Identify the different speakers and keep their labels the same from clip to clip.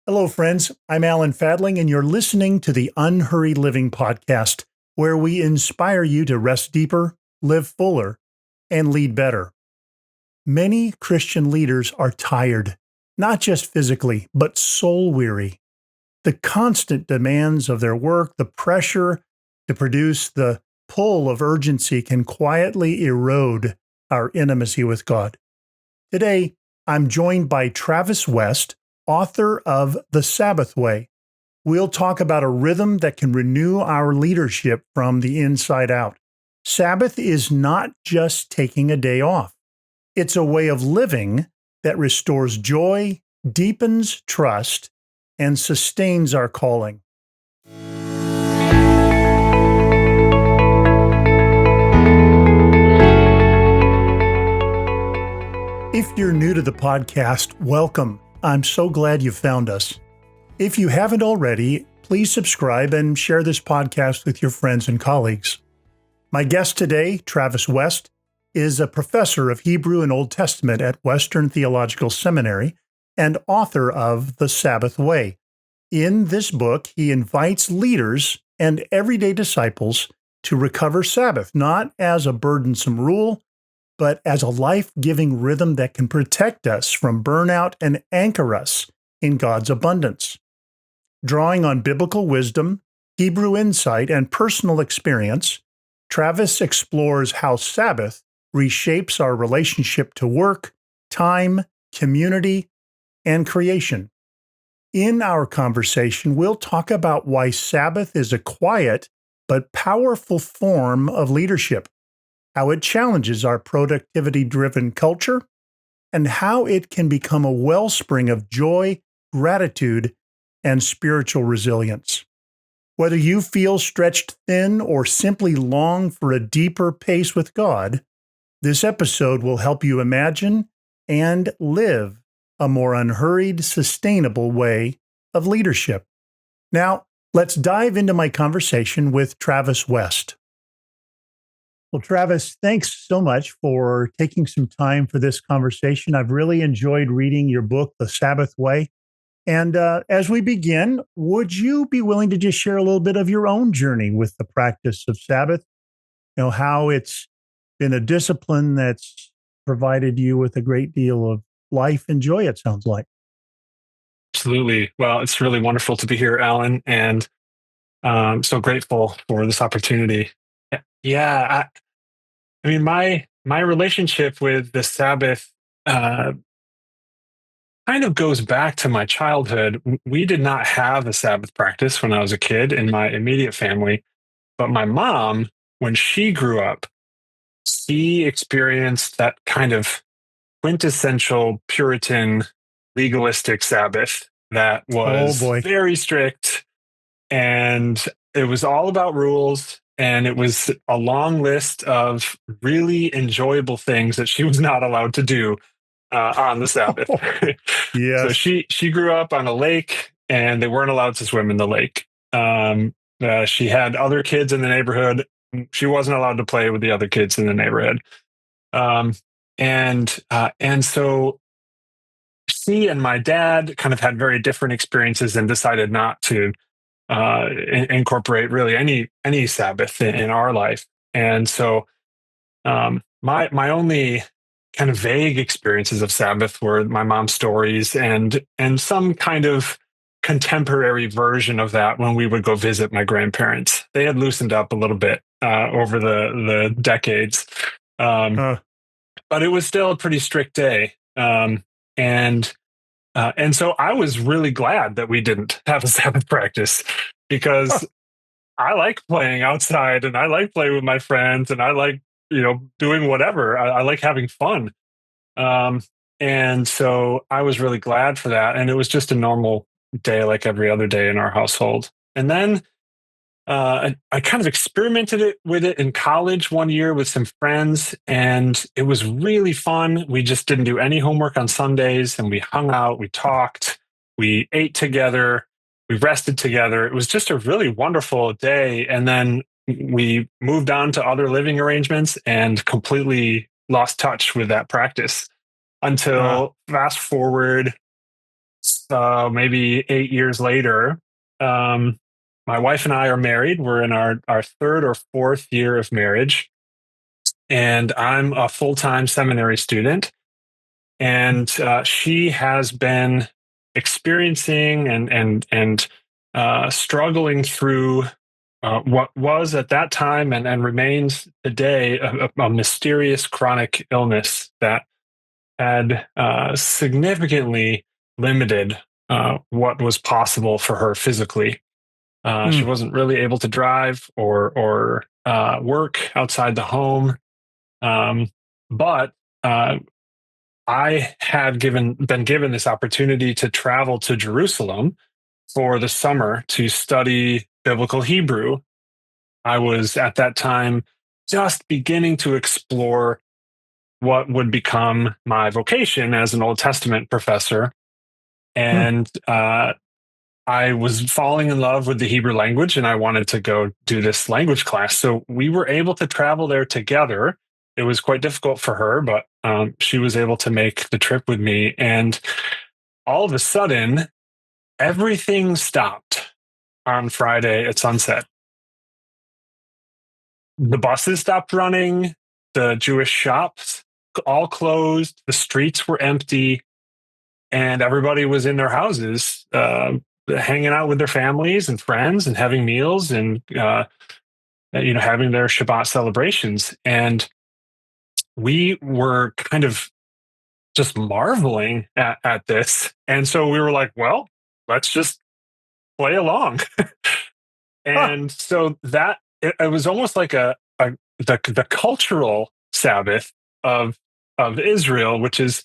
Speaker 1: Hello, friends. I'm Alan Fadling, and you're listening to the Unhurried Living Podcast, where we inspire you to rest deeper, live fuller, and lead better. Many Christian leaders are tired, not just physically, but soul weary. The constant demands of their work, the pressure to produce, the pull of urgency can quietly erode our intimacy with God. Today, I'm joined by Travis West, author of The Sabbath Way. We'll talk about a rhythm that can renew our leadership from the inside out. Sabbath is not just taking a day off. It's a way of living that restores joy, deepens trust, and sustains our calling. If you're new to the podcast, welcome. I'm so glad you found us. If you haven't already, please subscribe and share this podcast with your friends and colleagues. My guest today, Travis West, is a professor of Hebrew and Old Testament at Western Theological Seminary and author of The Sabbath Way. In this book, he invites leaders and everyday disciples to recover Sabbath, not as a burdensome rule, but as a life-giving rhythm that can protect us from burnout and anchor us in God's abundance. Drawing on biblical wisdom, Hebrew insight, and personal experience, Travis explores how Sabbath reshapes our relationship to work, time, community, and creation. In our conversation, we'll talk about why Sabbath is a quiet but powerful form of leadership, how it challenges our productivity-driven culture, and how it can become a wellspring of joy, gratitude, and spiritual resilience. Whether you feel stretched thin or simply long for a deeper pace with God, this episode will help you imagine and live a more unhurried, sustainable way of leadership. Now, let's dive into my conversation with Travis West. Well, Travis, thanks so much for taking some time for this conversation. I've really enjoyed reading your book, The Sabbath Way. And as we begin, would you be willing to just share a little bit of your own journey with the practice of Sabbath? You know, how it's been a discipline that's provided you with a great deal of life and joy, it sounds like.
Speaker 2: Absolutely. Well, it's really wonderful to be here, Alan, and so grateful for this opportunity. Yeah, I mean, my relationship with the Sabbath uh, kind of goes back to my childhood. We did not have a Sabbath practice when I was a kid in my immediate family, but my mom, when she grew up, she experienced that kind of quintessential Puritan legalistic Sabbath that
Speaker 1: Oh,
Speaker 2: was
Speaker 1: boy.
Speaker 2: very strict, and it was all about rules, and it was a long list of really enjoyable things that she was not allowed to do on the Sabbath. So
Speaker 1: Yes.
Speaker 2: she grew up on a lake, and they weren't allowed to swim in the lake. She had other kids in the neighborhood. She wasn't allowed to play with the other kids in the neighborhood. Um, and so she and my dad kind of had very different experiences and decided not to incorporate really any Sabbath in our life. And so my only kind of vague experiences of Sabbath were my mom's stories and some kind of contemporary version of that when we would go visit my grandparents. They had loosened up a little bit over the decades, um,
Speaker 1: Uh,
Speaker 2: but it was still a pretty strict day. And and so I was really glad that we didn't have a Sabbath practice because I like playing outside and I like playing with my friends and I like, doing whatever. I like having fun. Um, and so I was really glad for that. And it was just a normal day like every other day in our household. And then I kind of with it in college one year with some friends, and it was really fun. We just didn't do any homework on Sundays, and we hung out, we talked, we ate together, we rested together. It was just a really wonderful day. And then we moved on to other living arrangements and completely lost touch with that practice
Speaker 1: uh,
Speaker 2: until fast forward maybe 8 years later, my wife and I are married. We're in our third or fourth year of marriage, and I'm a full-time seminary student. And she has been experiencing and struggling through what was at that time and remains today a mysterious chronic illness that had significantly limited what was possible for her physically. She wasn't really able to drive or work outside the home, but I had been given this opportunity to travel to Jerusalem for the summer to study biblical Hebrew. I was at that time just beginning to explore what would become my vocation as an Old Testament professor. And I was falling in love with the Hebrew language, and I wanted to go do this language class. So we were able to travel there together. It was quite difficult for her, but she was able to make the trip with me. And all of a sudden, everything stopped on Friday at sunset. The buses stopped running. The Jewish shops all closed. The streets were empty. And everybody was in their houses, hanging out with their families and friends and having meals and, having their Shabbat celebrations. And we were kind of just marveling at this. And so we were like, well, let's just play along. And so that it was almost like the cultural Sabbath of Israel, which is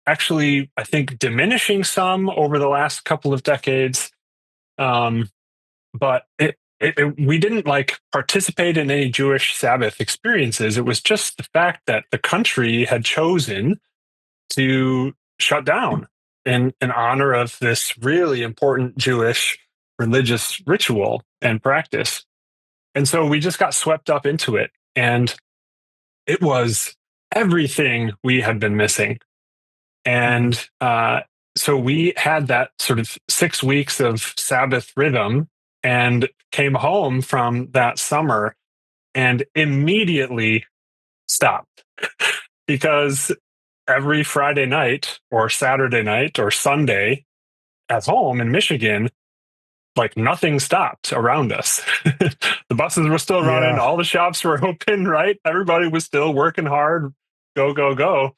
Speaker 2: actually, I think, diminishing some over the last couple of decades. But we didn't participate in any Jewish Sabbath experiences. It was just the fact that the country had chosen to shut down in honor of this really important Jewish religious ritual and practice. And so we just got swept up into it. And it was everything we had been missing. And so we had that sort of 6 weeks of Sabbath rhythm and came home from that summer and immediately stopped because every Friday night or Saturday night or Sunday at home in Michigan, nothing stopped around us. The buses were still running.
Speaker 1: Yeah.
Speaker 2: All the shops were open, right? Everybody was still working hard. Go, go, go.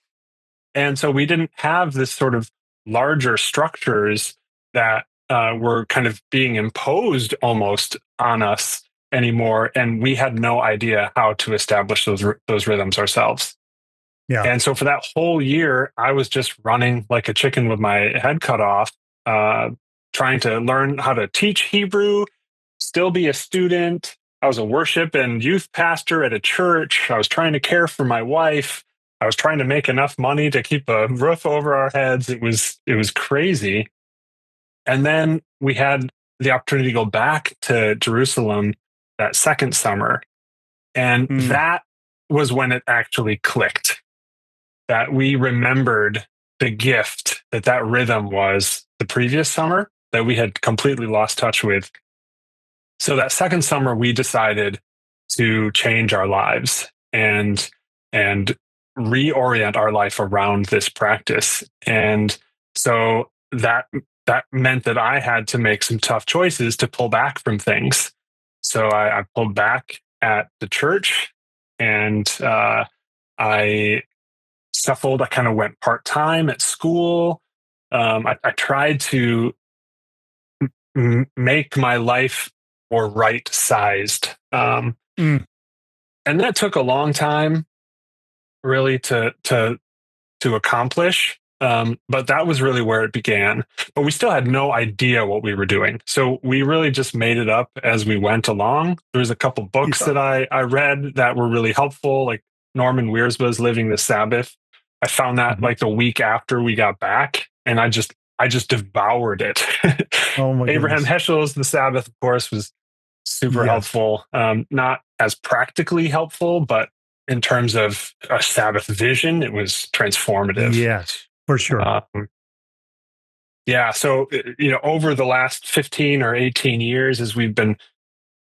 Speaker 2: And so we didn't have this sort of larger structures that were kind of being imposed almost on us anymore. And we had no idea how to establish those rhythms ourselves.
Speaker 1: Yeah.
Speaker 2: And so for that whole year, I was just running like a chicken with my head cut off, trying to learn how to teach Hebrew, still be a student. I was a worship and youth pastor at a church. I was trying to care for my wife. I was trying to make enough money to keep a roof over our heads. It was crazy. And then we had the opportunity to go back to Jerusalem that second summer. And that was when it actually clicked, that we remembered the gift that rhythm was the previous summer that we had completely lost touch with. So that second summer, we decided to change our lives and reorient our life around this practice. And so that meant that I had to make some tough choices to pull back from things. So I pulled back at the church, and I shuffled. I kind of went part-time at school. I tried to make my life more right-sized. And that took a long time, really, to accomplish. But that was really where it began. But we still had no idea what we were doing. So we really just made it up as we went along. There was a couple books that I read that were really helpful, like Norman Wiersbe's Living the Sabbath. I found that the week after we got back, and I just devoured it.
Speaker 1: Oh my
Speaker 2: Abraham
Speaker 1: goodness.
Speaker 2: Heschel's The Sabbath, of course, was super helpful. Not as practically helpful, but in terms of a Sabbath vision, it was transformative.
Speaker 1: Yes, for sure.
Speaker 2: Yeah. So, over the last 15 or 18 years, as we've been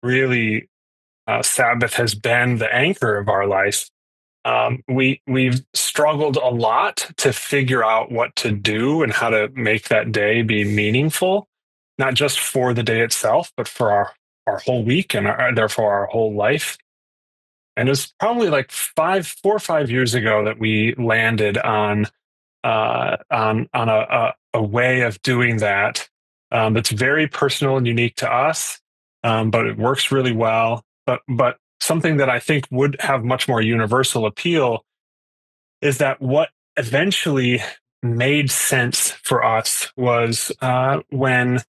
Speaker 2: really, Sabbath has been the anchor of our life. We've struggled a lot to figure out what to do and how to make that day be meaningful, not just for the day itself, but for our whole week and therefore our whole life. And it was probably like 4 or 5 years ago that we landed on a way of doing that, that's very personal and unique to us, but it works really well. But something that I think would have much more universal appeal is that what eventually made sense for us was when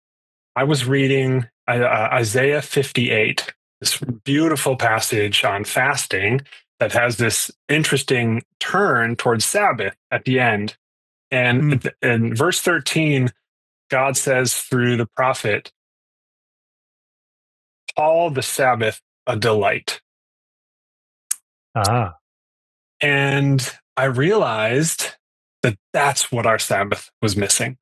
Speaker 2: I was reading Isaiah 58, this beautiful passage on fasting that has this interesting turn towards Sabbath at the end. And in verse 13, God says through the prophet, call the Sabbath a delight.
Speaker 1: Ah.
Speaker 2: And I realized that that's what our Sabbath was missing.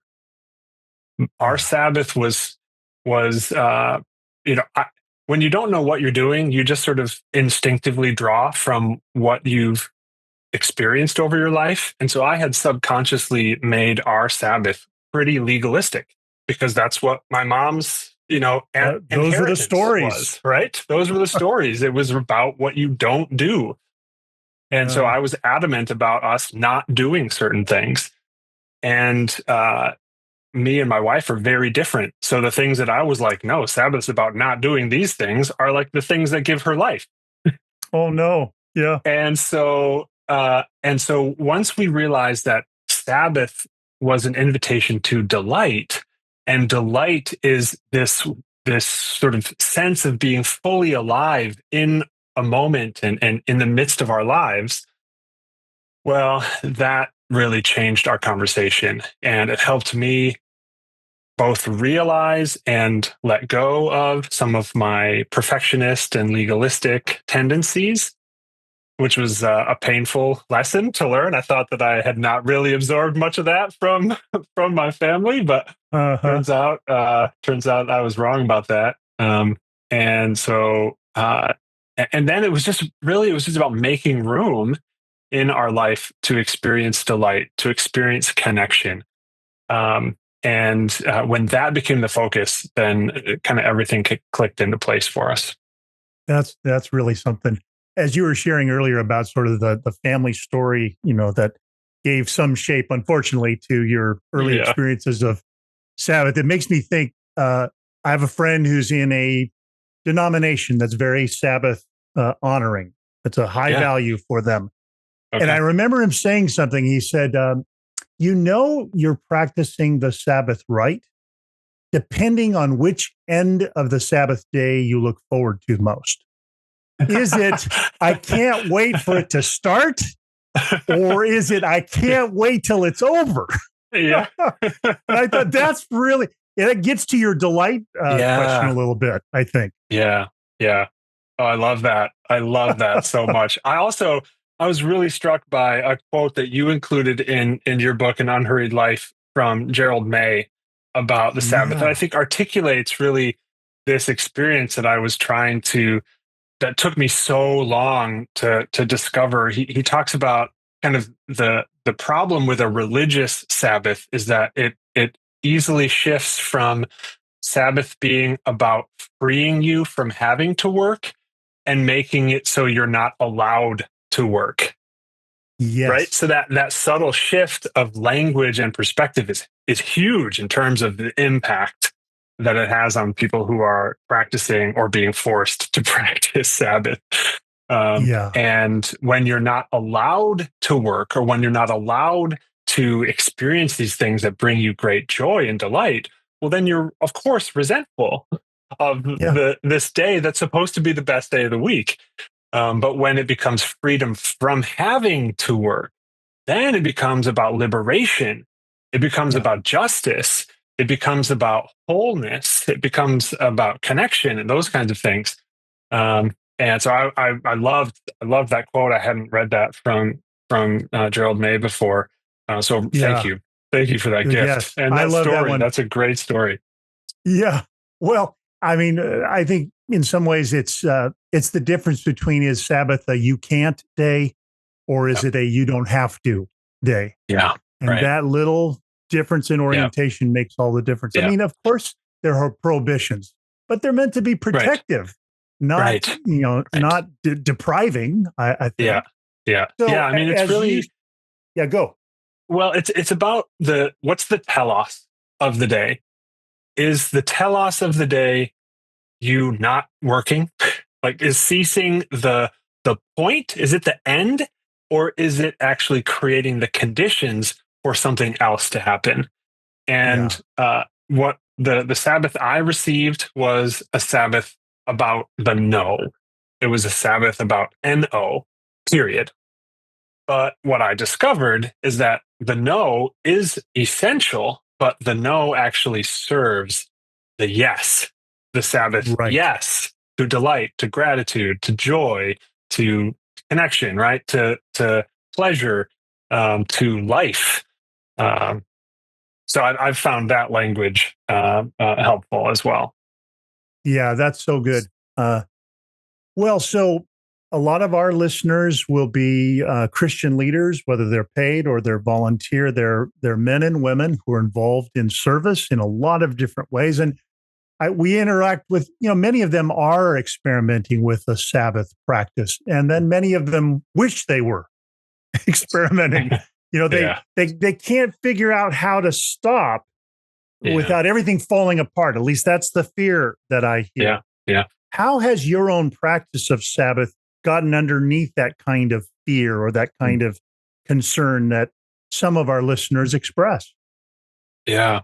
Speaker 2: Our Sabbath was when you don't know what you're doing, you just sort of instinctively draw from what you've experienced over your life. And so I had subconsciously made our Sabbath pretty legalistic because that's what my mom's,
Speaker 1: those were the stories,
Speaker 2: was, right? Those were the stories. It was about what you don't do. And so I was adamant about us not doing certain things. And me and my wife are very different. So the things that I was like, no, Sabbath's about not doing these things are like the things that give her life.
Speaker 1: Oh, no. Yeah.
Speaker 2: And so once we realized that Sabbath was an invitation to delight, and delight is this sort of sense of being fully alive in a moment and in the midst of our lives, well, that really changed our conversation. And it helped me both realize and let go of some of my perfectionist and legalistic tendencies, which was a painful lesson to learn. I thought that I had not really absorbed much of that from my family, but turns out I was wrong about that. And so, and then it was just about making room in our life to experience delight, to experience connection. And when that became the focus, then kind of everything clicked into place for us.
Speaker 1: That's really something. As you were sharing earlier about sort of the family story, that gave some shape, unfortunately, to your early experiences of Sabbath, it makes me think, I have a friend who's in a denomination that's very Sabbath honoring. It's a high value for them. Okay. And I remember him saying something. He said, you're practicing the Sabbath right, depending on which end of the Sabbath day you look forward to most. Is it, I can't wait for it to start? Or is it, I can't wait till it's over?
Speaker 2: Yeah.
Speaker 1: And I thought that's really, it gets to your delight question a little bit, I think.
Speaker 2: Yeah. Yeah. Oh, I love that. I love that so much. I was really struck by a quote that you included in your book, An Unhurried Life, from Gerald May about the Sabbath. And I think articulates really this experience that I was that took me so long to discover. He talks about kind of the problem with a religious Sabbath is that it easily shifts from Sabbath being about freeing you from having to work and making it so you're not allowed to work.
Speaker 1: Yes.
Speaker 2: Right. So that subtle shift of language and perspective is huge in terms of the impact that it has on people who are practicing or being forced to practice Sabbath. And when you're not allowed to work, or when you're not allowed to experience these things that bring you great joy and delight, well, then you're, of course, resentful of this day that's supposed to be the best day of the week. But when it becomes freedom from having to work, then it becomes about liberation. It becomes about justice. It becomes about wholeness. It becomes about connection and those kinds of things. And so I loved that quote. I hadn't read that from Gerald May before. So thank you. Thank you for that gift
Speaker 1: Yes,
Speaker 2: and
Speaker 1: I
Speaker 2: that
Speaker 1: love that
Speaker 2: story.
Speaker 1: one.
Speaker 2: That's a great story.
Speaker 1: Yeah. Well, I mean, I think in some ways it's the difference between is Sabbath a you can't day or is
Speaker 2: Yep.
Speaker 1: it a you don't have to day?
Speaker 2: Yeah.
Speaker 1: And
Speaker 2: Right.
Speaker 1: that little difference in
Speaker 2: Yeah.
Speaker 1: orientation makes all the difference. I
Speaker 2: Yeah.
Speaker 1: mean, of course, there are prohibitions, but they're meant to be
Speaker 2: Right.
Speaker 1: protective, not,
Speaker 2: Right. Right.
Speaker 1: not depriving, I
Speaker 2: Yeah.
Speaker 1: think.
Speaker 2: Yeah. Yeah.
Speaker 1: So
Speaker 2: I mean, it's
Speaker 1: as you,
Speaker 2: really,
Speaker 1: yeah, go.
Speaker 2: well, it's about what's the telos of the day? Is the telos of the day you not working? Like, is ceasing the point? Is it the end? Or is it actually creating the conditions for something else to happen?
Speaker 1: Yeah.
Speaker 2: And what the Sabbath I received was a Sabbath about the no. It was a Sabbath about no, period. But what I discovered is that the no is essential, but the no actually serves the yes, the Sabbath
Speaker 1: Right.
Speaker 2: yes, to delight, to gratitude, to joy, to connection, right? To pleasure, to life. Um, so I've found that language helpful as well.
Speaker 1: Yeah, that's so good. Uh, Well, so a lot of our listeners will be Christian leaders, whether they're paid or they're volunteer. They're men and women who are involved in service in a lot of different ways, and we interact with many of them are experimenting with a Sabbath practice, and then many of them wish they were experimenting. They
Speaker 2: Yeah,
Speaker 1: they can't figure out how to stop
Speaker 2: yeah,
Speaker 1: without everything falling apart. At least that's the fear that I
Speaker 2: yeah,
Speaker 1: hear.
Speaker 2: yeah.
Speaker 1: How has your own practice of Sabbath gotten underneath that kind of fear or that kind of concern that some of our listeners express?
Speaker 2: Yeah,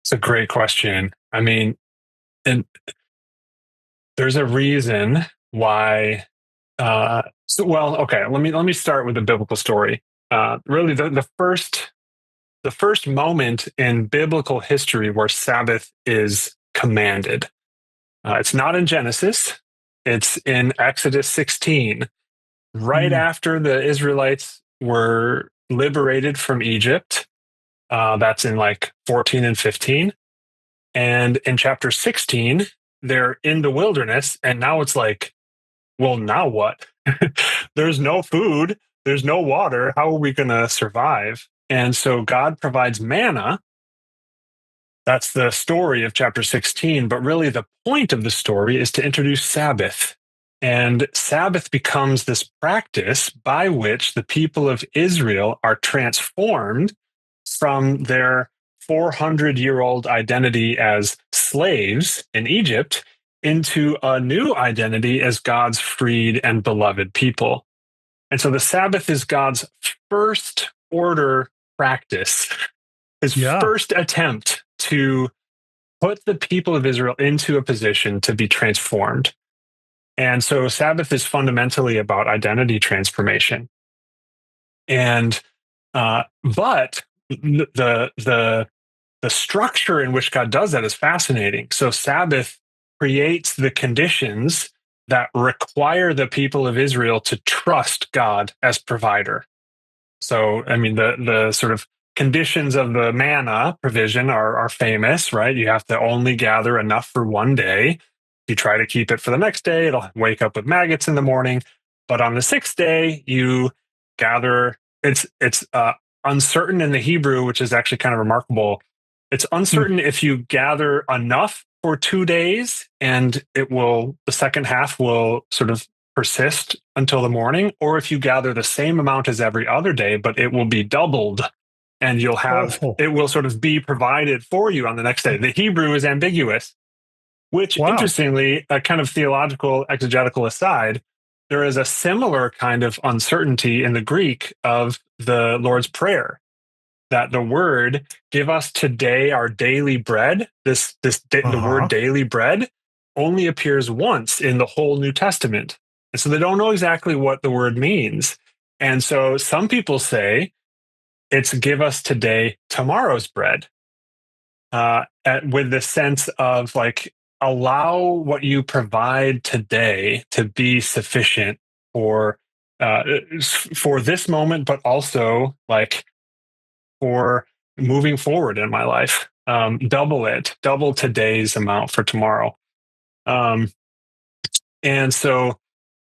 Speaker 2: it's a great question. I mean, and there's a reason why. Well, okay. Let me start with a biblical story. Really, the first moment in biblical history where Sabbath is commanded. It's not in Genesis. It's in Exodus 16, right
Speaker 1: Mm.
Speaker 2: after the Israelites were liberated from Egypt. That's in like 14 and 15. And in chapter 16, they're in the wilderness. And now it's like, well, now what? There's no food, there's no water. How are we going to survive? And so God provides manna. That's the story of chapter 16. But really, the point of the story is to introduce Sabbath. And Sabbath becomes this practice by which the people of Israel are transformed from their 400-year-old identity as slaves in Egypt into a new identity as God's freed and beloved people. And so the Sabbath is God's first order practice, his
Speaker 1: Yeah.
Speaker 2: first attempt to put the people of Israel into a position to be transformed. And so Sabbath is fundamentally about identity transformation. And but the structure in which God does that is fascinating. So Sabbath creates the conditions that require the people of Israel to trust God as provider. So, I mean, the sort of conditions of the manna provision are famous, right? You have to only gather enough for one day. If you try to keep it for the next day, it'll wake up with maggots in the morning. But on the sixth day, you gather. It's uncertain in the Hebrew, which is actually kind of remarkable. It's
Speaker 1: Mm.
Speaker 2: uncertain if you gather enough for 2 days, and the second half will sort of persist until the morning, or if you gather the same amount as every other day, but it will be doubled and
Speaker 1: Oh,
Speaker 2: it will sort of be provided for you on the next day. The Hebrew is ambiguous, which
Speaker 1: wow.
Speaker 2: interestingly, a kind of theological exegetical aside, there is a similar kind of uncertainty in the Greek of the Lord's Prayer, that the word "give us today our daily bread," the word
Speaker 1: Uh-huh.
Speaker 2: "daily bread" only appears once in the whole New Testament, and so they don't know exactly what the word means. And so some people say it's "give us today tomorrow's bread," with the sense of like, allow what you provide today to be sufficient for uh, for this moment, but also like for moving forward in my life. Double today's amount for tomorrow. Um, and so,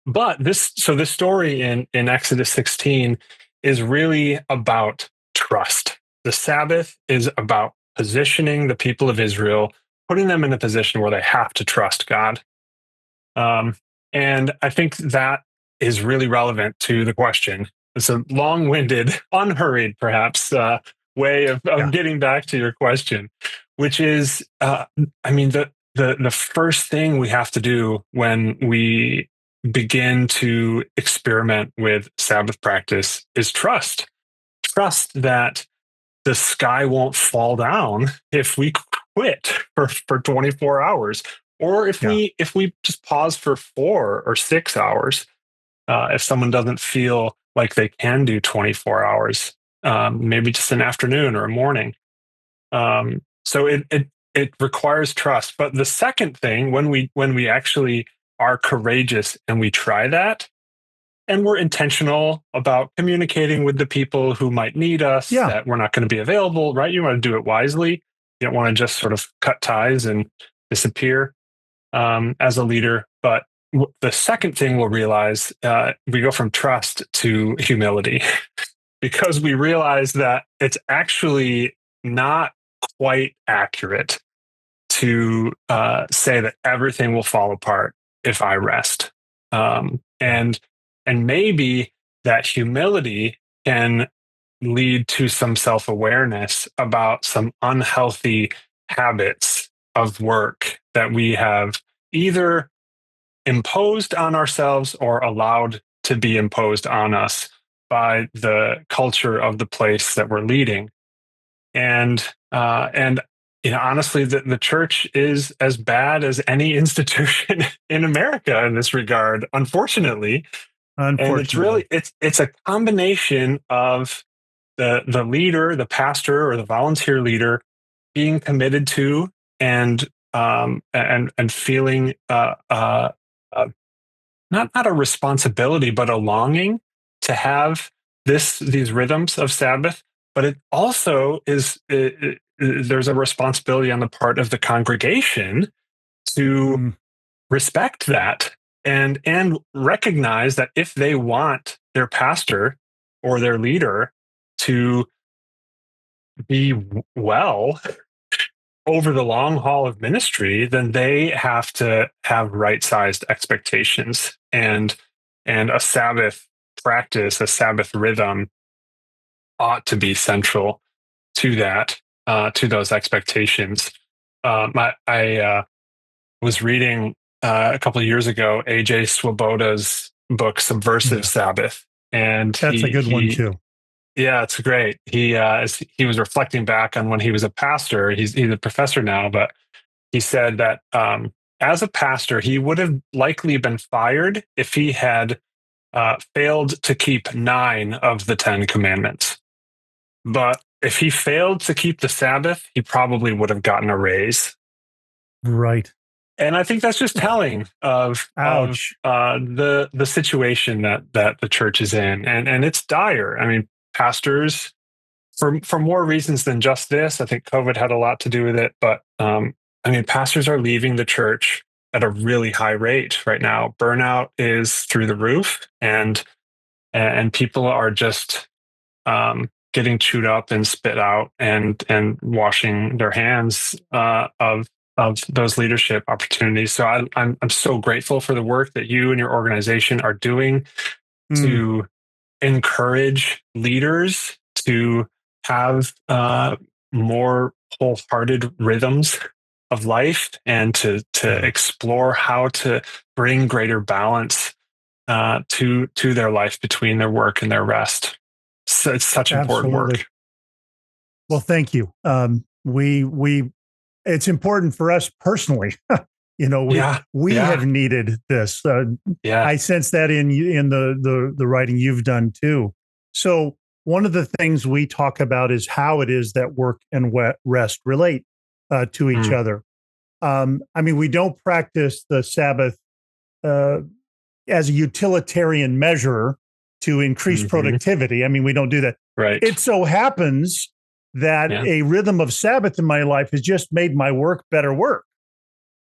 Speaker 2: this story in Exodus 16 is really about trust. The Sabbath is about positioning the people of Israel, putting them in a position where they have to trust God. And I think that is really relevant to the question. It's a long-winded, unhurried, perhaps, way of getting back to your question, which is, the first thing we have to do when we begin to experiment with Sabbath practice is trust. Trust that the sky won't fall down if we quit for 24 hours, or if we just pause for 4 or 6 hours. If someone doesn't feel like they can do 24 hours, maybe just an afternoon or a morning. So it requires trust. But the second thing, when we actually are courageous and we try that, and we're intentional about communicating with the people who might need us, that we're not going to be available, right? You want to do it wisely. You don't want to just sort of cut ties and disappear as a leader. But the second thing we'll realize, we go from trust to humility because we realize that it's actually not quite accurate to say that everything will fall apart if I rest. And maybe that humility can lead to some self-awareness about some unhealthy habits of work that we have either imposed on ourselves or allowed to be imposed on us by the culture of the place that we're leading. And honestly, the church is as bad as any institution in America in this regard, unfortunately. And it's a combination of the leader, the pastor, or the volunteer leader being committed to and feeling not a responsibility, but a longing to have these rhythms of Sabbath. But it also is there's a responsibility on the part of the congregation to respect that and recognize that if they want their pastor or their leader to be well over the long haul of ministry, then they have to have right-sized expectations and a Sabbath practice, a Sabbath rhythm ought to be central to that, to those expectations. I was reading a couple of years ago AJ Swoboda's book Subversive Sabbath, and
Speaker 1: that's a good one too.
Speaker 2: Yeah, it's great. He was reflecting back on when he was a pastor. He's a professor now, but he said that as a pastor, he would have likely been fired if he had failed to keep 9 of the 10 commandments. But if he failed to keep the Sabbath, he probably would have gotten a raise.
Speaker 1: Right.
Speaker 2: And I think that's just telling of the situation that the church is in, and it's dire. I mean, pastors, for more reasons than just this, I think COVID had a lot to do with it. But pastors are leaving the church at a really high rate right now. Burnout is through the roof, and people are just getting chewed up and spit out and washing their hands of those leadership opportunities. So I'm so grateful for the work that you and your organization are doing to encourage leaders to have more wholehearted rhythms of life and to explore how to bring greater balance to their life between their work and their rest. So it's such important work.
Speaker 1: Well, thank you. It's important for us personally. We have needed this. I sense that in the writing you've done too. So one of the things we talk about is how it is that work and rest relate to each other. We don't practice the Sabbath as a utilitarian measure to increase productivity. We don't do that.
Speaker 2: Right.
Speaker 1: It so happens that
Speaker 2: Yeah.
Speaker 1: a rhythm of Sabbath in my life has just made my work better work.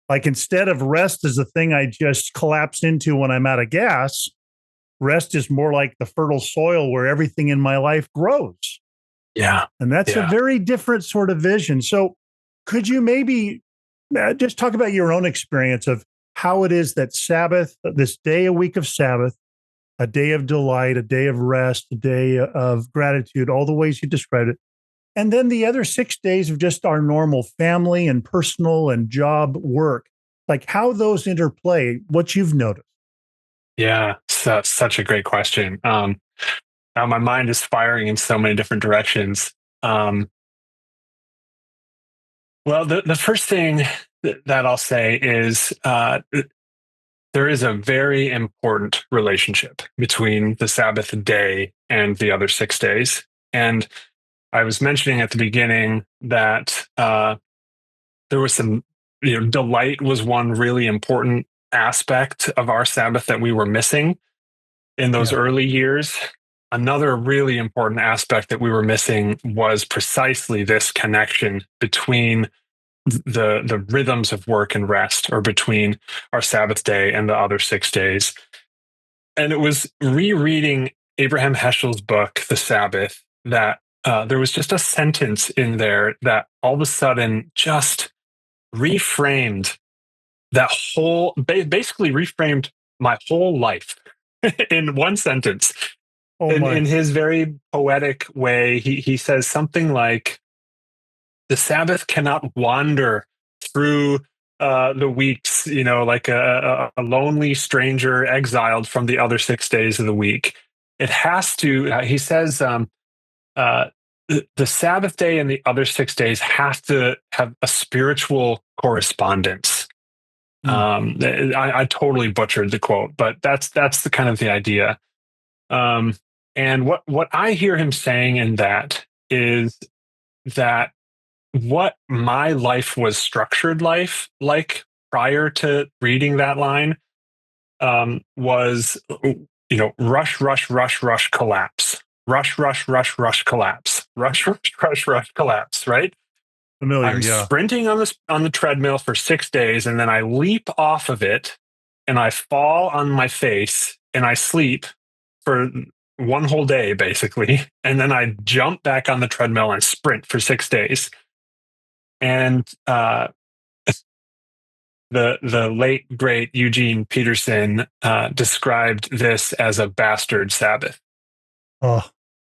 Speaker 1: Like instead of rest as a thing I just collapse into when I'm out of gas, rest is more like the fertile soil where everything in my life grows.
Speaker 2: Yeah.
Speaker 1: And that's a
Speaker 2: Yeah.
Speaker 1: very different sort of vision. So, could you maybe just talk about your own experience of how it is that Sabbath, this day a week of Sabbath, a day of delight, a day of rest, a day of gratitude, all the ways you described it. And then the other 6 days of just our normal family and personal and job work, like how those interplay, what you've noticed.
Speaker 2: Yeah. So, such a great question. Now my mind is firing in so many different directions. Um, well, the first thing that I'll say is there is a very important relationship between the Sabbath day and the other 6 days. And I was mentioning at the beginning that there was some, delight was one really important aspect of our Sabbath that we were missing in those
Speaker 1: Yeah.
Speaker 2: early years. Another really important aspect that we were missing was precisely this connection between the rhythms of work and rest, or between our Sabbath day and the other 6 days. And it was rereading Abraham Heschel's book, The Sabbath, that there was just a sentence in there that all of a sudden just reframed basically reframed my whole life in one sentence.
Speaker 1: Oh
Speaker 2: In
Speaker 1: my.
Speaker 2: his very poetic way, he says something like, the Sabbath cannot wander through the weeks, like a lonely stranger exiled from the other 6 days of the week. It has to, he says, uh, the Sabbath day and the other 6 days have to have a spiritual correspondence.
Speaker 1: Mm.
Speaker 2: I totally butchered the quote, but that's the kind of the idea. Um, and what I hear him saying in that is that what my life was structured life like prior to reading that line was, rush, rush, rush, rush, collapse, rush, rush, rush, rush, collapse, rush, rush, rush, rush, collapse. Right?
Speaker 1: Familiar.
Speaker 2: I'm
Speaker 1: Yeah.
Speaker 2: sprinting on the treadmill for 6 days, and then I leap off of it, and I fall on my face, and I sleep for one whole day, basically, and then I jump back on the treadmill and sprint for 6 days. And the late great Eugene Peterson described this as a bastard Sabbath.
Speaker 1: Oh, I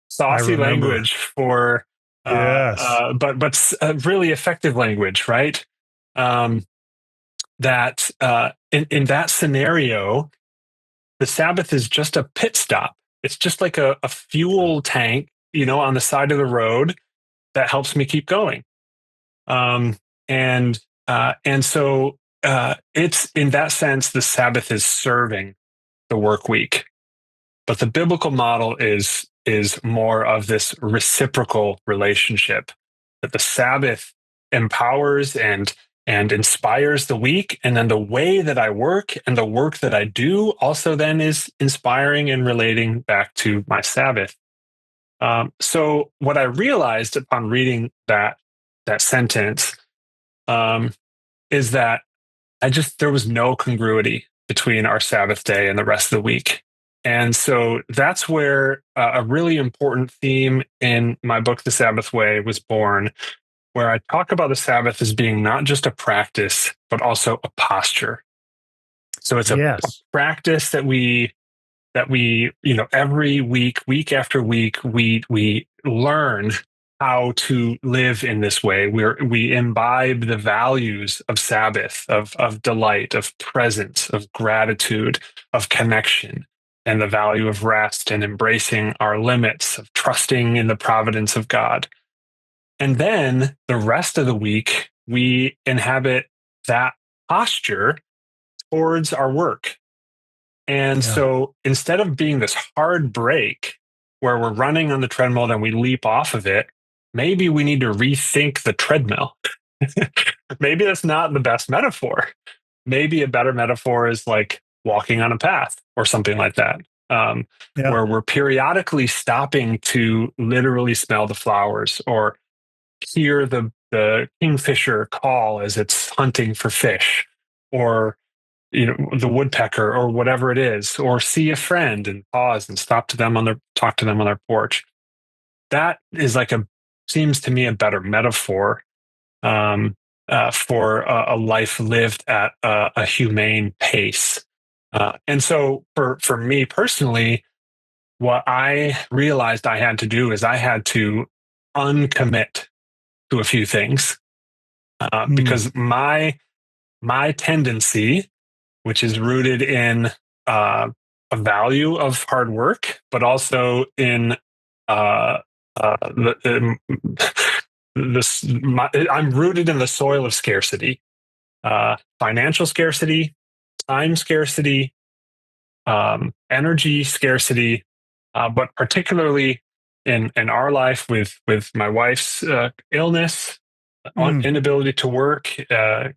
Speaker 2: Saucy
Speaker 1: remember.
Speaker 2: language for,
Speaker 1: Yes.
Speaker 2: but really effective language, right? Um, that in that scenario, the Sabbath is just a pit stop. It's just like a fuel tank, on the side of the road that helps me keep going. Um, and so it's in that sense, the Sabbath is serving the work week, but the biblical model is more of this reciprocal relationship, that the Sabbath empowers and inspires the week, and then the way that I work and the work that I do also then is inspiring and relating back to my Sabbath. So what I realized upon reading that sentence um, is that there was no congruity between our Sabbath day and the rest of the week. And so that's where a really important theme in my book, The Sabbath Way, was born, where I talk about the Sabbath as being not just a practice, but also a posture. So it's a
Speaker 1: Yes.
Speaker 2: practice that we every week after week, we learn how to live in this way. We imbibe the values of Sabbath, of delight, of presence, of gratitude, of connection, and the value of rest, and embracing our limits, of trusting in the providence of God. And then the rest of the week, we inhabit that posture towards our work. And
Speaker 1: Yeah.
Speaker 2: so instead of being this hard break where we're running on the treadmill and we leap off of it, maybe we need to rethink the treadmill. Maybe that's not the best metaphor. Maybe a better metaphor is like walking on a path or something like that,
Speaker 1: Yeah.
Speaker 2: where we're periodically stopping to literally smell the flowers, or hear the kingfisher call as it's hunting for fish, or the woodpecker, or whatever it is, or see a friend and pause and talk to them on their porch. That is seems to me a better metaphor for a life lived at a humane pace. And so for me personally, what I realized I had to do is I had to uncommit to a few things, because my tendency, which is rooted in a value of hard work, but also in I'm rooted in the soil of scarcity, financial scarcity, time scarcity, energy scarcity, but particularly in our life with my wife's illness, inability to work,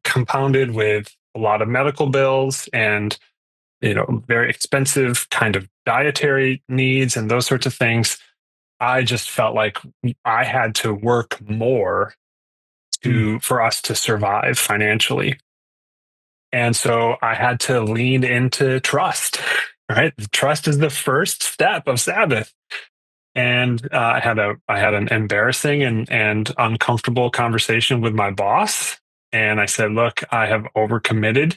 Speaker 2: compounded with a lot of medical bills and very expensive kind of dietary needs and those sorts of things. I just felt like I had to work more for us to survive financially. And so I had to lean into trust, right? Trust is the first step of Sabbath. And I had an embarrassing and uncomfortable conversation with my boss. And I said, look, I have overcommitted,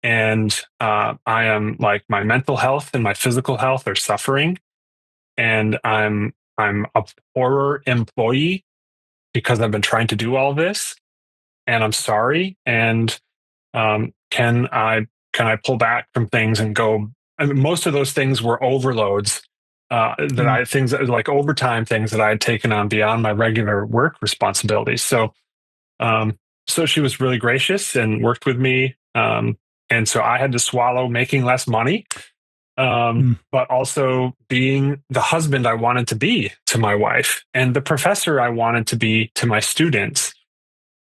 Speaker 2: and I am my mental health and my physical health are suffering. And I'm a poorer employee because I've been trying to do all this, and I'm sorry. And can I pull back from things and go? I mean, most of those things were overloads things that like overtime things that I had taken on beyond my regular work responsibilities. So she was really gracious and worked with me, and so I had to swallow making less money. But also being the husband I wanted to be to my wife, and the professor I wanted to be to my students,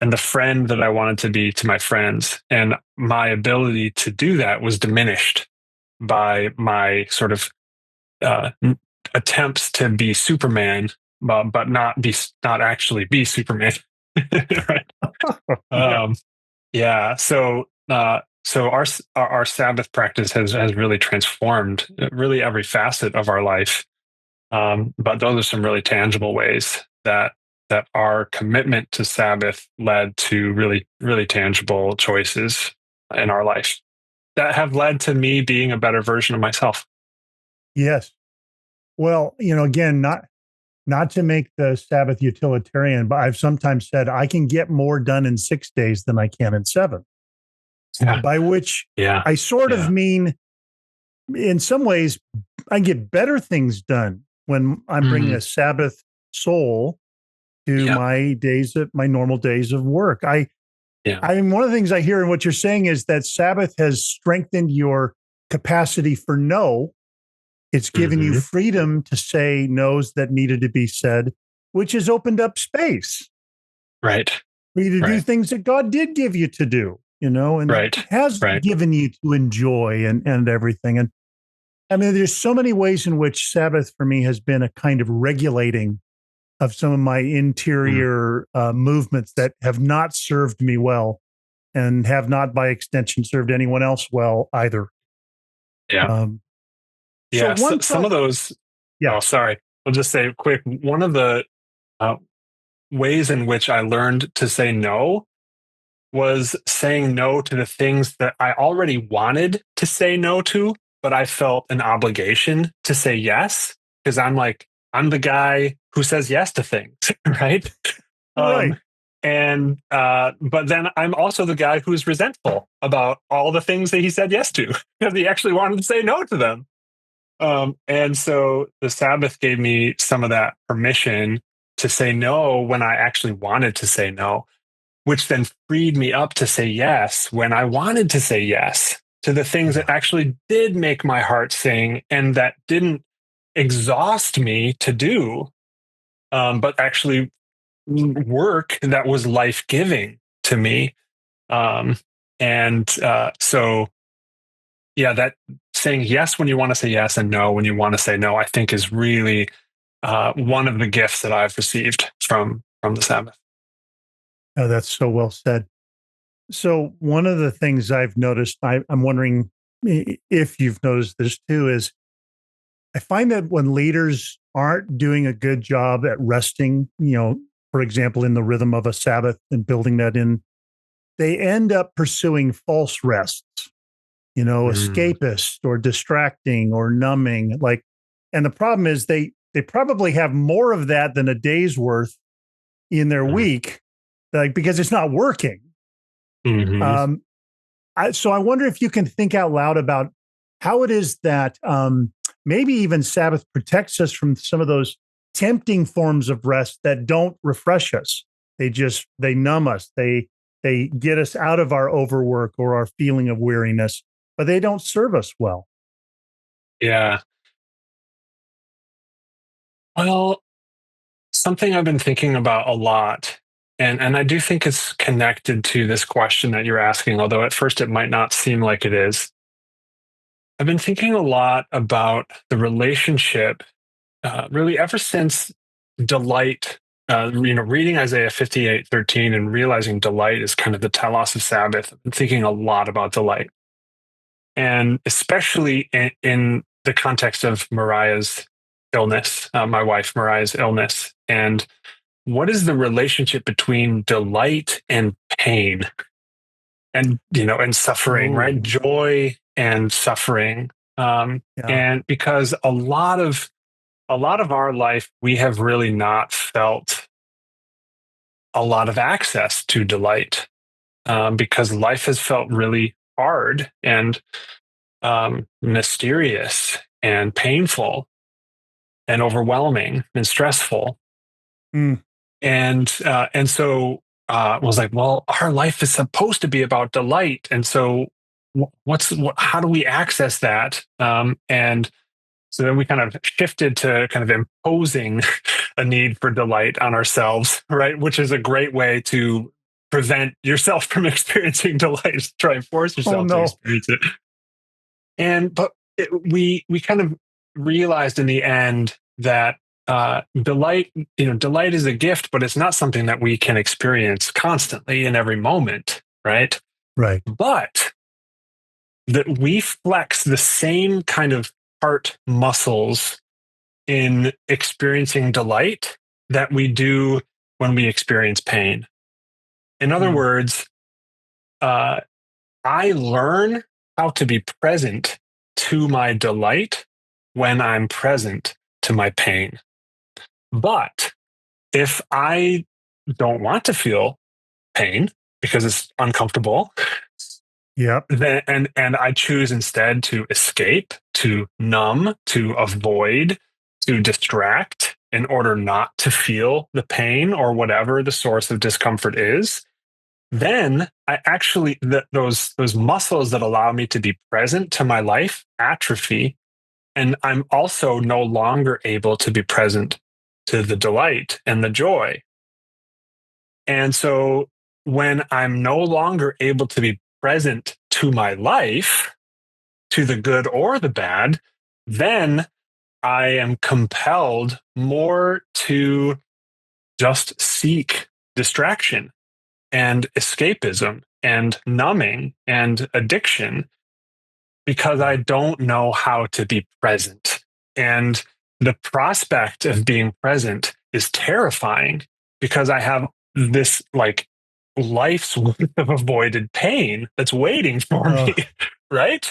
Speaker 2: and the friend that I wanted to be to my friends. And my ability to do that was diminished by my sort of attempts to be Superman, but not actually be Superman. Right? Yeah. So our Sabbath practice has really transformed really every facet of our life. But those are some really tangible ways that our commitment to Sabbath led to really, really tangible choices in our life that have led to me being a better version of myself.
Speaker 1: Yes. Well, again, not to make the Sabbath utilitarian, but I've sometimes said I can get more done in 6 days than I can in 7.
Speaker 2: Yeah.
Speaker 1: By which I sort of mean, in some ways, I get better things done when I'm bringing a Sabbath soul to my normal days of work. I mean, one of the things I hear in what you're saying is that Sabbath has strengthened your capacity for no. It's given you freedom to say no's that needed to be said, which has opened up space.
Speaker 2: Right.
Speaker 1: For you to do things that God did give you to do, and has given you to enjoy and everything. And I mean, there's so many ways in which Sabbath for me has been a kind of regulating of some of my interior movements that have not served me well, and have not by extension served anyone else well either.
Speaker 2: Yeah. Some of those. Yeah. Oh, sorry. I'll just say quick. One of the ways in which I learned to say no was saying no to the things that I already wanted to say no to, but I felt an obligation to say yes, because I'm the guy who says yes to things, right?
Speaker 1: Right.
Speaker 2: But then I'm also the guy who's resentful about all the things that he said yes to because he actually wanted to say no to them. And so the Sabbath gave me some of that permission to say no when I actually wanted to say no, which then freed me up to say yes when I wanted to say yes to the things that actually did make my heart sing and that didn't exhaust me to do, but actually work that was life-giving to me. That saying yes when you want to say yes and no when you want to say no, I think is really one of the gifts that I've received from from the Sabbath.
Speaker 1: Oh, that's so well said. So one of the things I've noticed, I'm wondering if you've noticed this too, is I find that when leaders aren't doing a good job at resting, for example, in the rhythm of a Sabbath and building that in, they end up pursuing false rests,
Speaker 2: Mm,
Speaker 1: escapist or distracting or numbing. And the problem is they probably have more of that than a day's worth in their
Speaker 2: mm,
Speaker 1: week, like because it's not working.
Speaker 2: mhm.
Speaker 1: Um, so I wonder if you can think out loud about how it is that maybe even Sabbath protects us from some of those tempting forms of rest that don't refresh us. They numb us. They get us out of our overwork or our feeling of weariness, but they don't serve us well.
Speaker 2: Yeah. Well, something I've been thinking about a lot, and I do think it's connected to this question that you're asking, although at first it might not seem like it is. I've been thinking a lot about the relationship, really ever since delight. Reading Isaiah 58:13 and realizing delight is kind of the telos of Sabbath. I've been thinking a lot about delight, and especially in the context of Mariah's illness, my wife Mariah's illness, and what is the relationship between delight and pain and suffering, right?
Speaker 1: Oh,
Speaker 2: Joy and suffering.
Speaker 1: yeah.
Speaker 2: And because a lot of our life, we have really not felt a lot of access to delight, because life has felt really hard and mysterious and painful and overwhelming and stressful.
Speaker 1: Mm,
Speaker 2: And so was like, well, our life is supposed to be about delight, and so how do we access that? And so then we kind of shifted to kind of imposing a need for delight on ourselves, right? Which is a great way to prevent yourself from experiencing delight. Try and force
Speaker 1: oh
Speaker 2: yourself to
Speaker 1: no.
Speaker 2: experience it. We kind of realized in the end that delight is a gift, but it's not something that we can experience constantly in every moment, right?
Speaker 1: Right.
Speaker 2: But that we flex the same kind of heart muscles in experiencing delight that we do when we experience pain. In other
Speaker 1: Mm,
Speaker 2: words, uh, I learn how to be present to my delight when I'm present to my pain. But if I don't want to feel pain because it's uncomfortable,
Speaker 1: yep.
Speaker 2: then and I choose instead to escape, to numb, to avoid, to distract in order not to feel the pain or whatever the source of discomfort is, then I actually those muscles that allow me to be present to my life atrophy, and I'm also no longer able to be present to the delight and the joy. And so when I'm no longer able to be present to my life, to the good or the bad, then I am compelled more to just seek distraction and escapism and numbing and addiction because I don't know how to be present. And the prospect of being present is terrifying because I have this like life's worth of avoided pain that's waiting for me,
Speaker 1: Oh,
Speaker 2: right?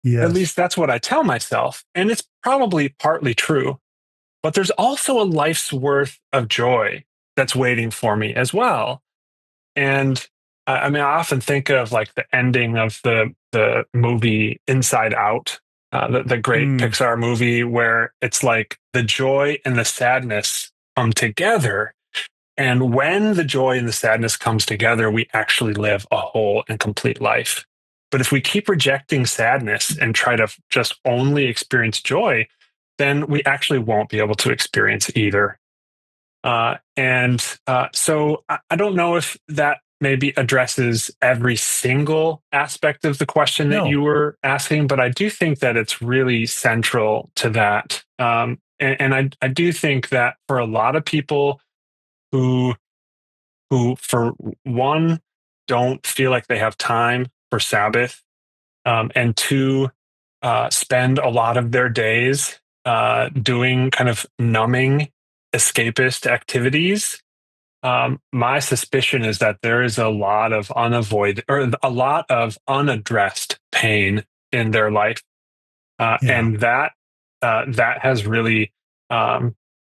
Speaker 2: At
Speaker 1: yes.
Speaker 2: least that's what I tell myself. And it's probably partly true. But there's also a life's worth of joy that's waiting for me as well. And I mean, I often think of like the ending of the movie Inside Out, the great
Speaker 1: Mm,
Speaker 2: Pixar movie, where it's like the joy and the sadness come together. And when the joy and the sadness comes together, we actually live a whole and complete life. But if we keep rejecting sadness and try to just only experience joy, then we actually won't be able to experience either. So I don't know if that maybe addresses every single aspect of the question that
Speaker 1: no.
Speaker 2: you were asking, but I do think that it's really central to that. And I do think that for a lot of people, who for one don't feel like they have time for Sabbath, and two spend a lot of their days doing kind of numbing, escapist activities. My suspicion is that there is a lot of a lot of unaddressed pain in their life,
Speaker 1: Yeah.
Speaker 2: and that has really,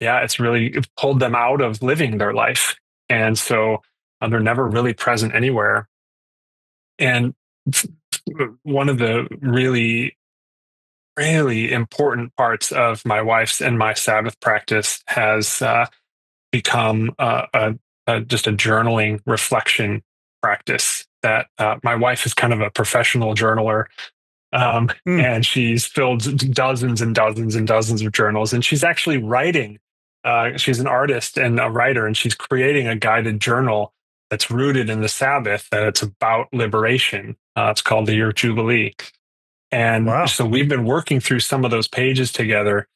Speaker 2: it's really pulled them out of living their life, and so they're never really present anywhere. And one of the really, really important parts of my wife's and my Sabbath practice has become just a journaling reflection practice that my wife is kind of a professional journaler.
Speaker 1: Mm.
Speaker 2: And she's filled dozens and dozens and dozens of journals. And she's actually writing. She's an artist and a writer, and she's creating a guided journal that's rooted in the Sabbath. That it's about liberation. It's called the Year of Jubilee. And
Speaker 1: Wow.
Speaker 2: so we've been working through some of those pages together.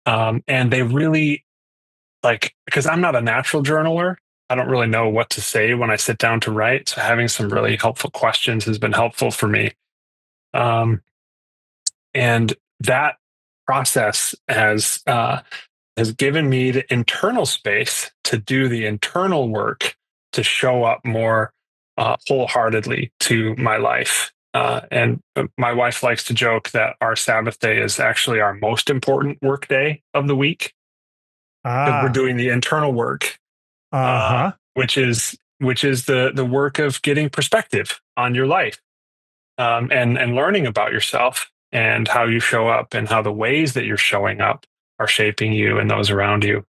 Speaker 2: And they really, like, because I'm not a natural journaler, I don't really know what to say when I sit down to write. So having some really helpful questions has been helpful for me. And that process has given me the internal space to do the internal work to show up more wholeheartedly to my life. And my wife likes to joke that our Sabbath day is actually our most important work day of the week because we're
Speaker 1: Ah.
Speaker 2: doing the internal work,
Speaker 1: Uh-huh.
Speaker 2: which is the work of getting perspective on your life, and learning about yourself and how you show up and how the ways that you're showing up are shaping you and those around you.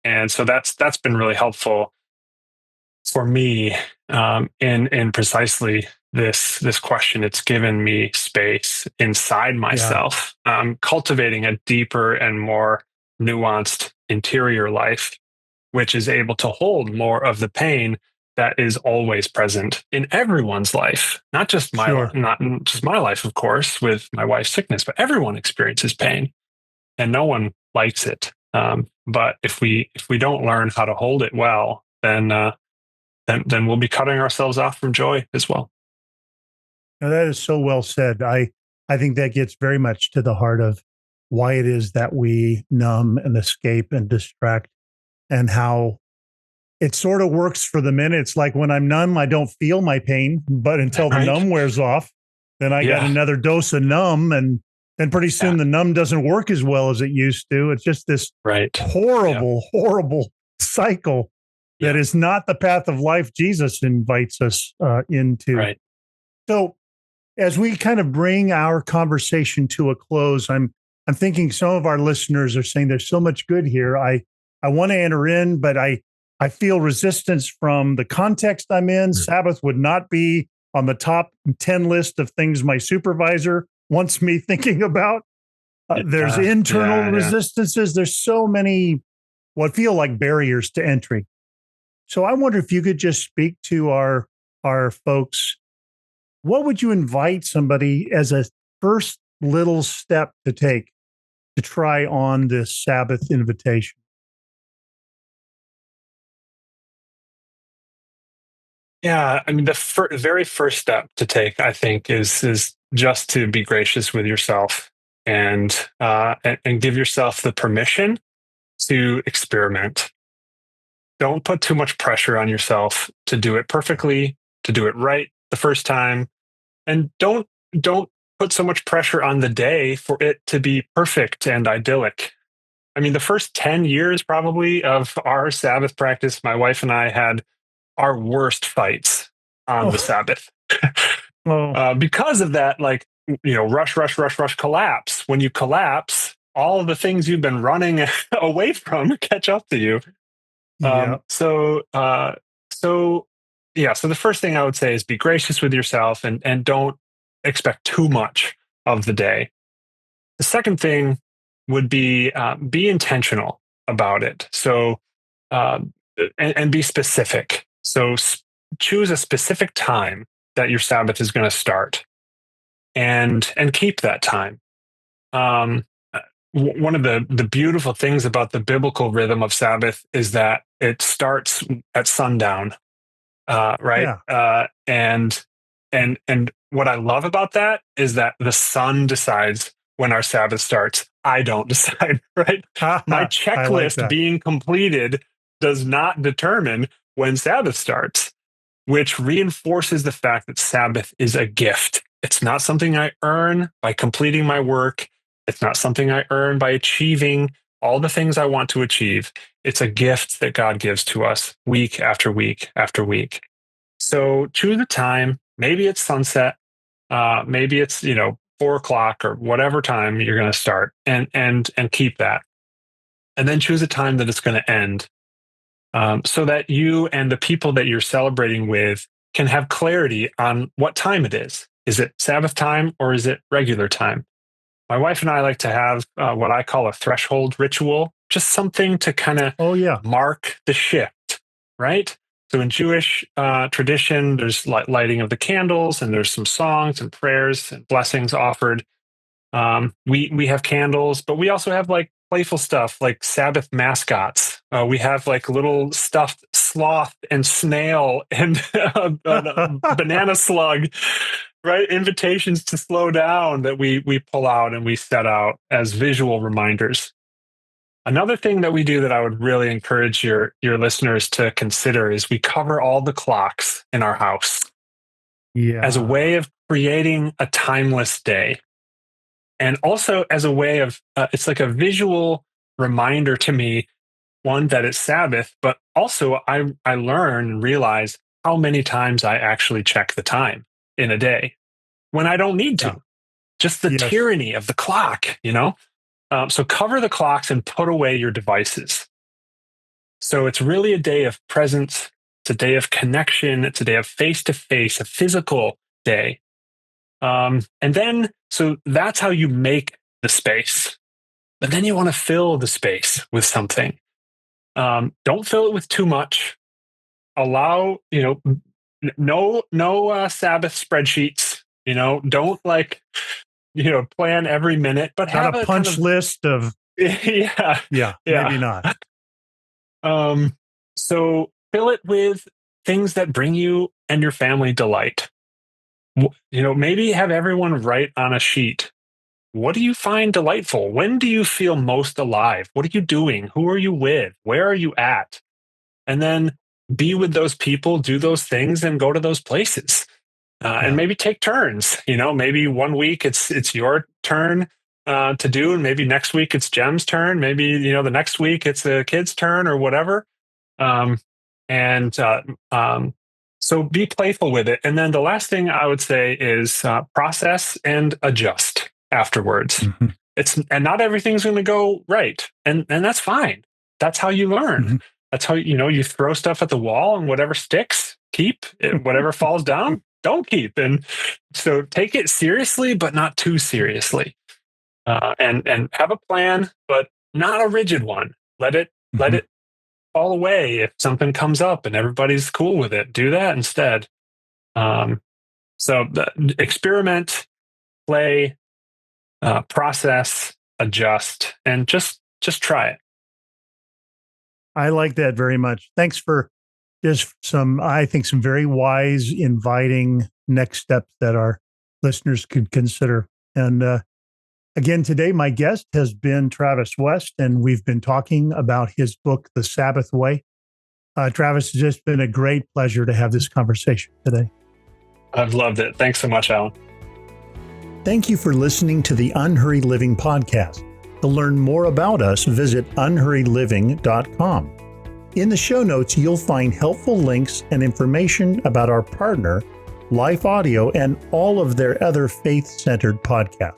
Speaker 2: And so that's been really helpful for me, in precisely this question. It's given me space inside
Speaker 1: Yeah.
Speaker 2: myself, cultivating a deeper and more nuanced interior life, which is able to hold more of the pain that is always present in everyone's life, not just my life,
Speaker 1: Sure.
Speaker 2: not just my life, of course, with my wife's sickness, but everyone experiences pain, and no one likes it. But if we don't learn how to hold it well, then we'll be cutting ourselves off from joy as well.
Speaker 1: Now, that is so well said. I think that gets very much to the heart of why it is that we numb and escape and distract, and how it sort of works for the minute. It's like when I'm numb, I don't feel my pain, but until the
Speaker 2: Right?
Speaker 1: numb wears off, then I got
Speaker 2: Yeah.
Speaker 1: another dose of numb, and then pretty
Speaker 2: Yeah.
Speaker 1: soon the numb doesn't work as well as it used to. It's just this
Speaker 2: Right. Yeah.
Speaker 1: horrible, horrible cycle that
Speaker 2: Yeah.
Speaker 1: is not the path of life Jesus invites us into.
Speaker 2: Right.
Speaker 1: So, as we kind of bring our conversation to a close, I'm thinking some of our listeners are saying there's so much good here. I want to enter in, but I feel resistance from the context I'm in.
Speaker 2: Mm.
Speaker 1: Sabbath would not be on the top 10 list of things my supervisor wants me thinking about. There's internal
Speaker 2: Yeah. Yeah.
Speaker 1: resistances. There's so many what feel like barriers to entry. So I wonder if you could just speak to our folks. What would you invite somebody as a first little step to take to try on this Sabbath invitation?
Speaker 2: Yeah, I mean, the very first step to take, I think, is just to be gracious with yourself, and give yourself the permission to experiment. Don't put too much pressure on yourself to do it perfectly, to do it right the first time, and don't put so much pressure on the day for it to be perfect and idyllic. I mean, the first 10 years probably of our Sabbath practice, my wife and I had our worst fights on the
Speaker 1: Oh,
Speaker 2: Sabbath.
Speaker 1: oh,
Speaker 2: Because of that, like, rush, rush, rush, rush, collapse. When you collapse, all of the things you've been running away from catch up to you.
Speaker 1: yeah,
Speaker 2: So yeah. So the first thing I would say is be gracious with yourself, and don't expect too much of the day. The second thing would be intentional about it. So, um, and be specific. So choose a specific time that your Sabbath is going to start, and keep that time. Um, one of the beautiful things about the biblical rhythm of Sabbath is that it starts at sundown, right?
Speaker 1: Yeah.
Speaker 2: And what I love about that is that the sun decides when our Sabbath starts. I don't decide, right? My
Speaker 1: I like
Speaker 2: checklist
Speaker 1: that.
Speaker 2: being completed does not determine when Sabbath starts, which reinforces the fact that Sabbath is a gift. It's not something I earn by completing my work. It's not something I earn by achieving all the things I want to achieve. It's a gift that God gives to us week after week after week. So choose a time. Maybe it's sunset. Maybe it's 4 o'clock or whatever time you're going to start, and keep that. And then choose a time that it's going to end, so that you and the people that you're celebrating with can have clarity on what time it is. Is it Sabbath time or is it regular time? My wife and I like to have what I call a threshold ritual, just something to kind of
Speaker 1: Oh, yeah.
Speaker 2: mark the shift, right? So in Jewish tradition, there's lighting of the candles, and there's some songs and prayers and blessings offered. We have candles, but we also have like playful stuff like Sabbath mascots. We have like little stuffed sloth and snail and a banana slug, right? Invitations to slow down that we pull out and we set out as visual reminders. Another thing that we do that I would really encourage your listeners to consider is we cover all the clocks in our house as a way of creating a timeless day. And also as a way of, it's like a visual reminder to me, one, that it's Sabbath, but also I learn and realize how many times I actually check the time in a day when I don't need to.
Speaker 1: Yeah.
Speaker 2: Just the tyranny of the clock, So cover the clocks and put away your devices. So it's really a day of presence. It's a day of connection. It's a day of face-to-face, a physical day. And then, so that's how you make the space. But then you want to fill the space with something. Don't fill it with too much. Allow, no Sabbath spreadsheets. Don't plan every minute, but have
Speaker 1: a punch list of.
Speaker 2: Yeah.
Speaker 1: Maybe not.
Speaker 2: So fill it with things that bring you and your family delight. Maybe have everyone write on a sheet. What do you find delightful? When do you feel most alive? What are you doing? Who are you with? Where are you at? And then be with those people, do those things, and go to those places. And maybe take turns. Maybe one week it's your turn to do, and maybe next week it's Jem's turn. Maybe the next week it's the kid's turn or whatever. So be playful with it. And then the last thing I would say is process and adjust afterwards.
Speaker 1: Mm-hmm.
Speaker 2: And not everything's going to go right, and that's fine. That's how you learn.
Speaker 1: Mm-hmm.
Speaker 2: That's how you throw stuff at the wall, and whatever sticks, keep. Whatever falls down, don't keep. And so take it seriously, but not too seriously. And have a plan, but not a rigid one. Let it fall away if something comes up and everybody's cool with it. Do that instead. Experiment, play, process, adjust, and just try it.
Speaker 1: I like that very much. Thanks for just some very wise, inviting next steps that our listeners could consider. And again, today, my guest has been Travis West, and we've been talking about his book, The Sabbath Way. Travis, it's just been a great pleasure to have this conversation today.
Speaker 2: I've loved it. Thanks so much, Alan.
Speaker 1: Thank you for listening to the Unhurried Living Podcast. To learn more about us, visit unhurriedliving.com. In the show notes, you'll find helpful links and information about our partner, Life Audio, and all of their other faith-centered podcasts.